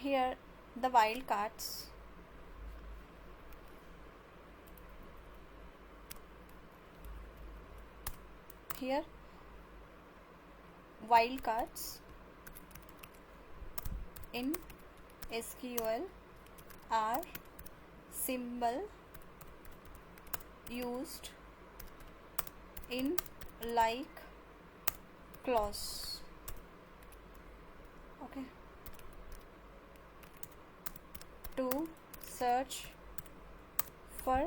here the wildcards. Here wildcards in SQL are symbol used in like clause. Okay, to search for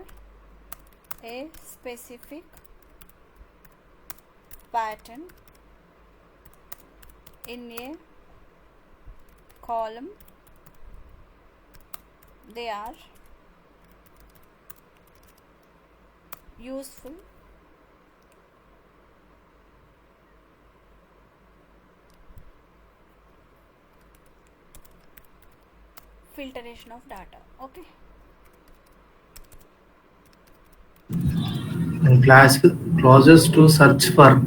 a specific pattern in a column. They are useful filtration of data. Okay, And clauses to search for.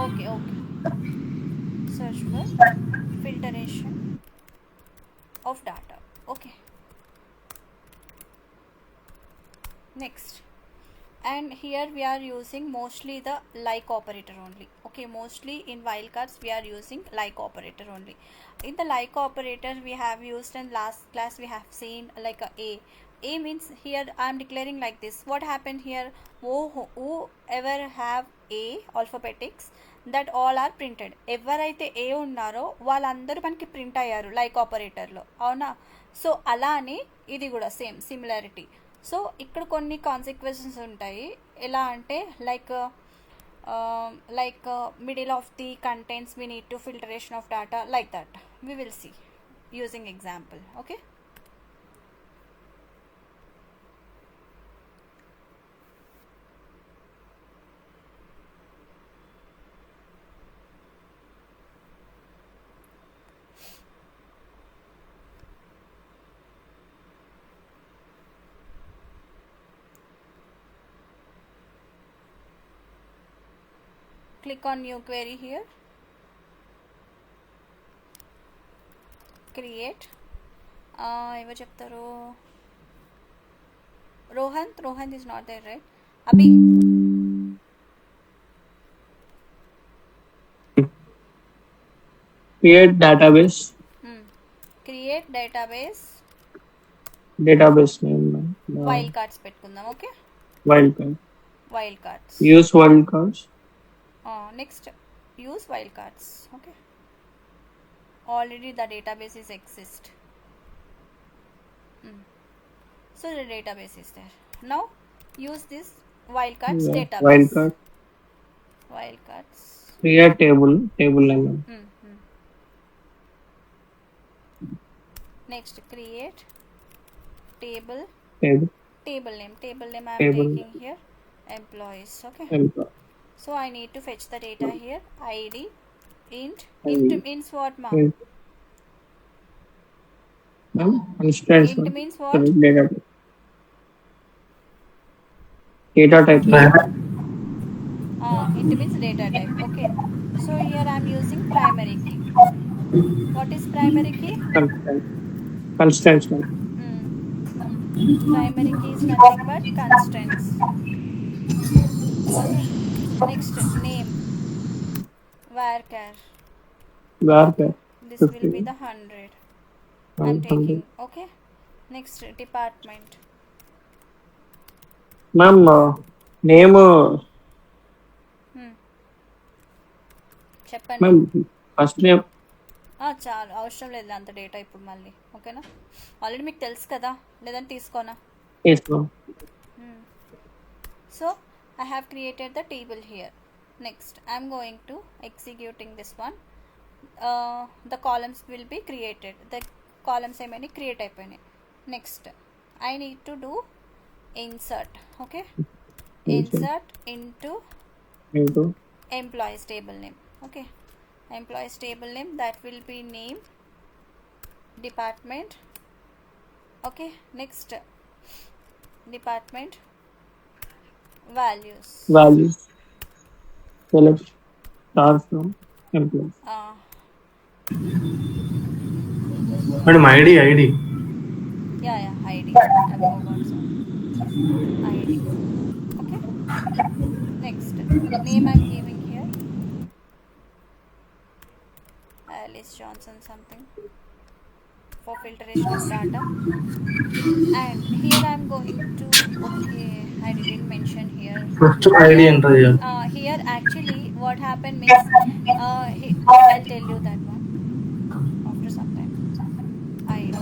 okay. Search for filtration of data. Okay, next. And here we are using mostly the like operator only. Okay, mostly in wildcards we are using like operator only. In the like operator we have used in last class, we have seen like a means here I am declaring like this. What happened here, whoever have a alphabetics, that all are printed. ఎవరైతే ఏ ఉన్నారో వాళ్ళందరూ మనకి print అయ్యారు like ఆపరేటర్లో, అవునా? So అలా అని ఇది కూడా సేమ్ సిమిలారిటీ. సో ఇక్కడ కొన్ని కాన్సిక్వెన్సెస్ ఉంటాయి. ఎలా అంటే like middle of the contents we need to filtration of data, like that we will see using example. Okay, click on new query here, create. ఏవో చెప్తారు, Rohan is not there, right? Abhi create database create database name wildcards పెట్టుకుందాం. Okay, wildcard. wildcards. Use wildcards. Next, use wildcards. Okay, already the database is exist. So the database is there. Now use this wildcards database. Wildcards. Create table name. Next, create table name. I am taking here employees. Okay, so I need to fetch the data here. id int means what, ma? Int means what? Data type. Int means data type. Okay, so here I am using primary key. What is primary key? Constants. Primary key is nothing but constants. Okay, next, name Wildcard. This will be the 100 I'm taking. Okay, next, department. Ma'am, name. చెప్పండి. Ma'am, first name. చాలు, అవసరం లేదు అంత data ఇప్పుడు మళ్ళీ. ఓకేనా, already మీకు తెలుసు కదా, లేదంటే తీసుకోనా? So I have created the table here. Next, I'm going to executing this one. The columns will be created. The columns ఏమైనా క్రియేట్ అయిపోయినాయి. Next, I need to do insert. Okay, insert into employees table name. Okay, employees table name, that will be name, department. Okay, next, department values. Select star from employees. Madam, ID. Yeah, ID. I forgot, sorry. ID. Okay. Next, name I'm giving here. Alice Johnson something for filtration of data. And here I'm going to, okay, I didn't mention here. First ID Here, enter here. here actually what happened means, I'll tell you that one after some time. ID.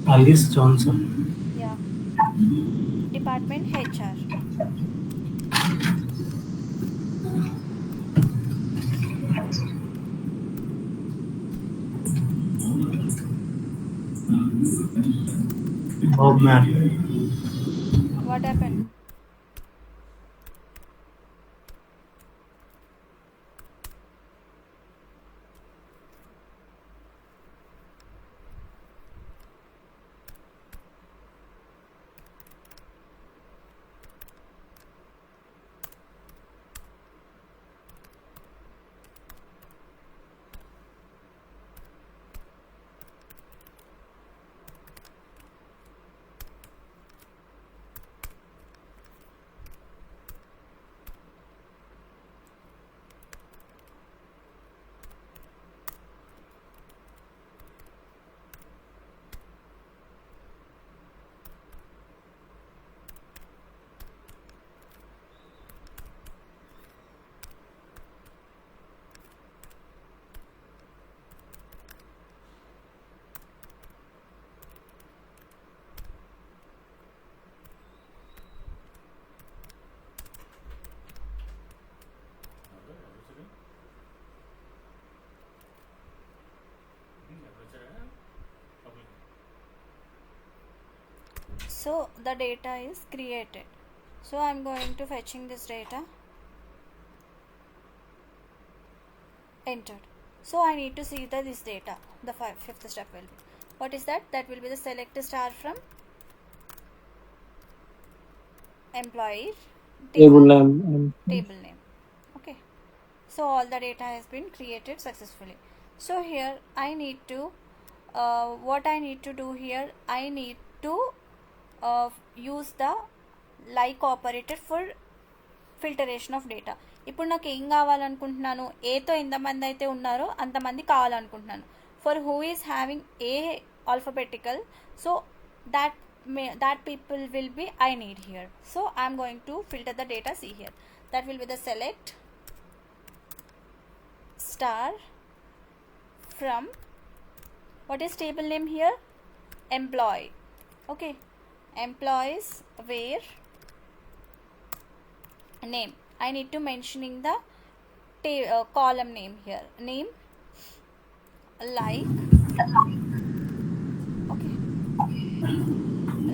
Alice Johnson. Yeah. Department HR. Bob Marley. What happened? So the data is created. So I'm going to fetching this data. Entered. So I need to see this data. The fifth step will be, what is that? That will be the select star from employee Table name. table name. Okay. So all the data has been created successfully. So here I need to, what I need to do here, I need to use the like operator for filtration of data. ఇప్పుడు నాకు ఏం కావాలనుకుంటున్నాను, ఏతో ఎంతమంది అయితే ఉన్నారో అంతమంది కావాలనుకుంటున్నాను. For who is having a alphabetical, so that people will be I need here. So I am going to filter the data. See here, that will be the select star from, what is table name here? Employee. Okay, employees where name. I need to mentioning the column name here. Name like, okay,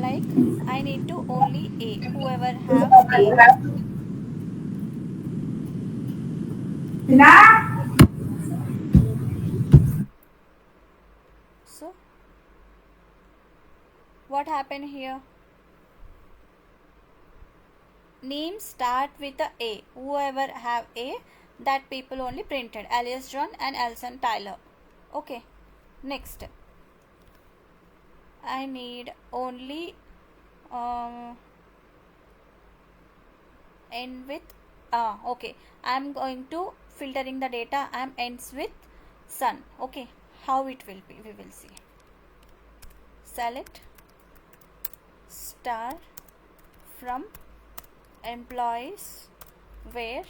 like I need to only A, whoever have A. So what happened here? Name start with a whoever have A, that people only printed Alias John and Alison Tyler. Okay, next I need only end with okay, I'm going to filtering the data. I'm ends with sun. Okay, how it will be, we will see. Select star from employees where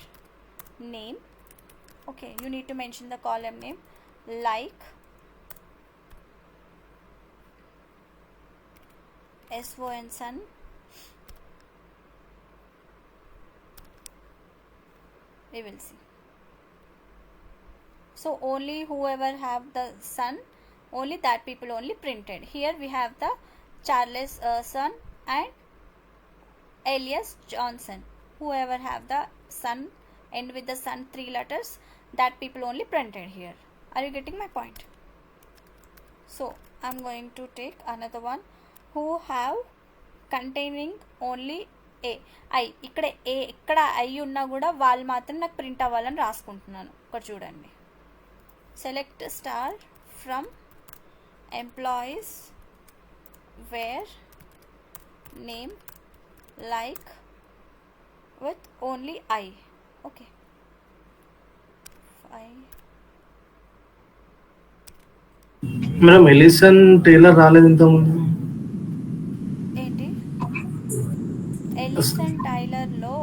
name, okay, you need to mention the column name like SON sun, we will see. So only whoever have the sun, only that people only printed. Here we have the Charles son and Alias Johnson, whoever have the sun end with the sun 3 letters, that people only printed here. Are you getting my point? So I'm going to take another one who have containing only A I ఇక్కడ ఏ ఎక్కడ I ఉన్నా కూడా వాళ్ళు మాత్రం నాకు print అవ్వాలని రాసుకుంటున్నాను. ఇక్కడ చూడండి, select star from employees where name like with only I. Okay, I. Madam Allison Taylor రాలేదు ఇంతకుముందు. ఏంటి ఎలిసన్ టైలర్ లో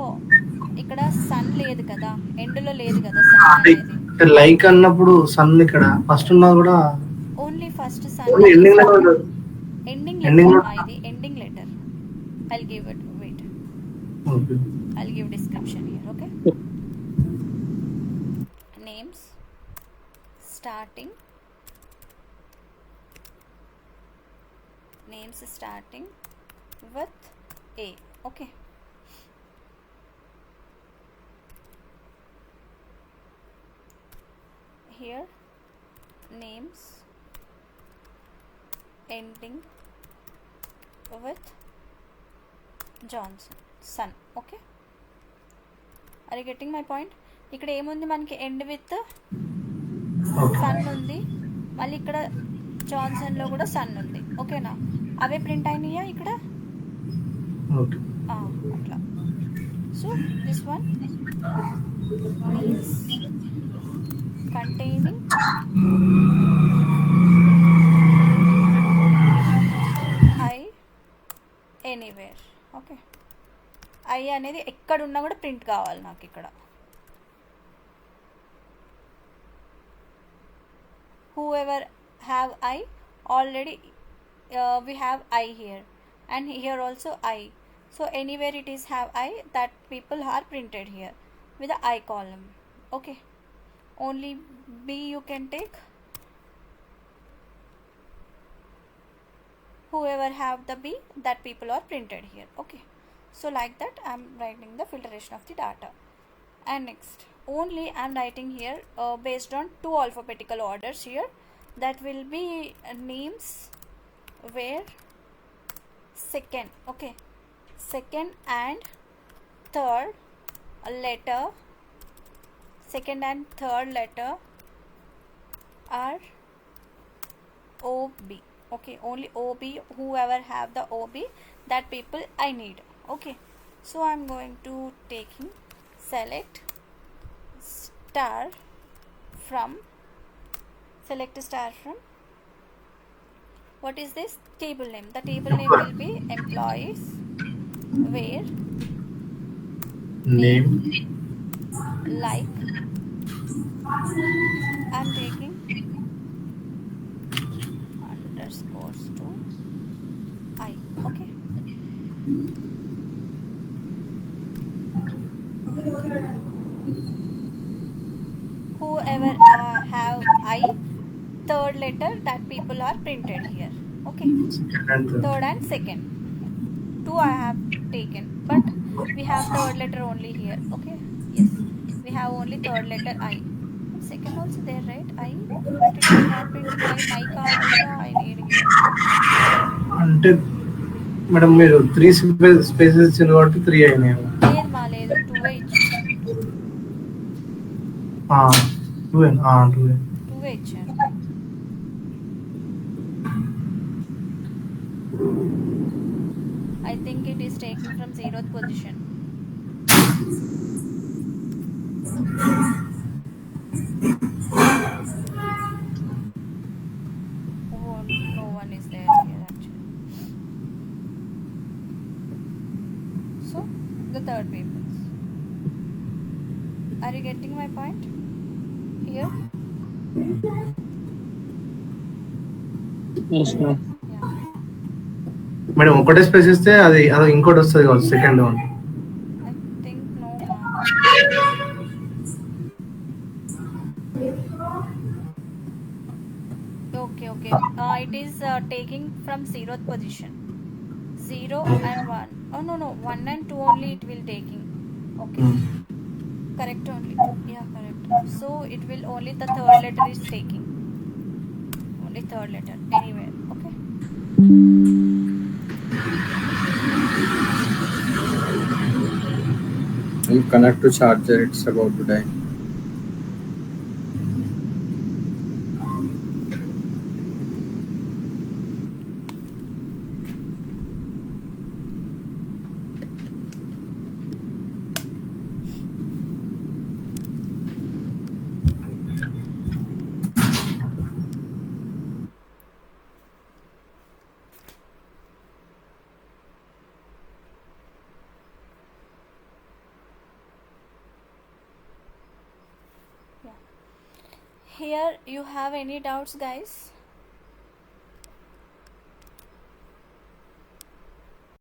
ఇక్కడ సన్ లేదు కదా, ఎండ్లో లేదు కదా సన్ అనేది. లైక్ అన్నప్పుడు సన్ ఇక్కడ ఫస్ట్ ఉన్నా కూడా only first son. Ending letter ఇది, ending letter. I'll give it, wait, okay. I'll give description here. Okay, names starting with A. Okay, here names ending with Johnson son. Okay, are you getting my point? ఇక్కడ ఏముంది మనకి end with sun ఉంది, మళ్ళీ ఇక్కడ జాన్సన్లో కూడా sun ఉంది. ఓకేనా, అవే print అయినాయా ఇక్కడ? అట్లా. So this one means containing I anywhere. Okay, I అనేది ఎక్కడున్నా కూడా ప్రింట్ కావాలి నాకు ఇక్కడ. whoever have I already, we have I here and here also I, so anywhere it is have I, that people are printed here with the I column. Okay, only B you can take, whoever have the B, that people are printed here. Okay, so like that I am writing the filtration of the data. And next, only I am writing here based on two alphabetical orders here, that will be names where second, okay, second and third letter, second and third letter are OB. Okay, only OB, whoever have the OB, that people I need. Okay, so I am going to taking select star from, select star from, what is this table name? The table name will be employees where name like, I'm taking underscores to I. Okay, whoever have I third letter, that people are printed here. Okay, third and second, two I have taken, but we have third letter only here. Okay, yes, we have only third letter I. Second also there, right? I, but it is not printing. My also I need here. అంటే madam మీరు 3 spaces ఇచ్చారు కాబట్టి 3 అయినాయి. లేదు మా లేదు, 2 ఇచ్చారు. I think it is taken from 0th position. Oh, no one is there here actually. So the third papers. Are you getting my point here? Yes, ma'am. Yeah. Madam ఒకటే space ఇస్తే అది ఇంకోటి వస్తుంది కావచ్చు second one. I think no. Okay. It is taking from 0th position. 0 and 1. Oh no, 1 and 2 only it will taking. Okay. Correct only. Yeah, correct. So it will only the third letter is taking. Only third letter anywhere. Okay. And connect to charger, it's about to die. Here you have any doubts, guys?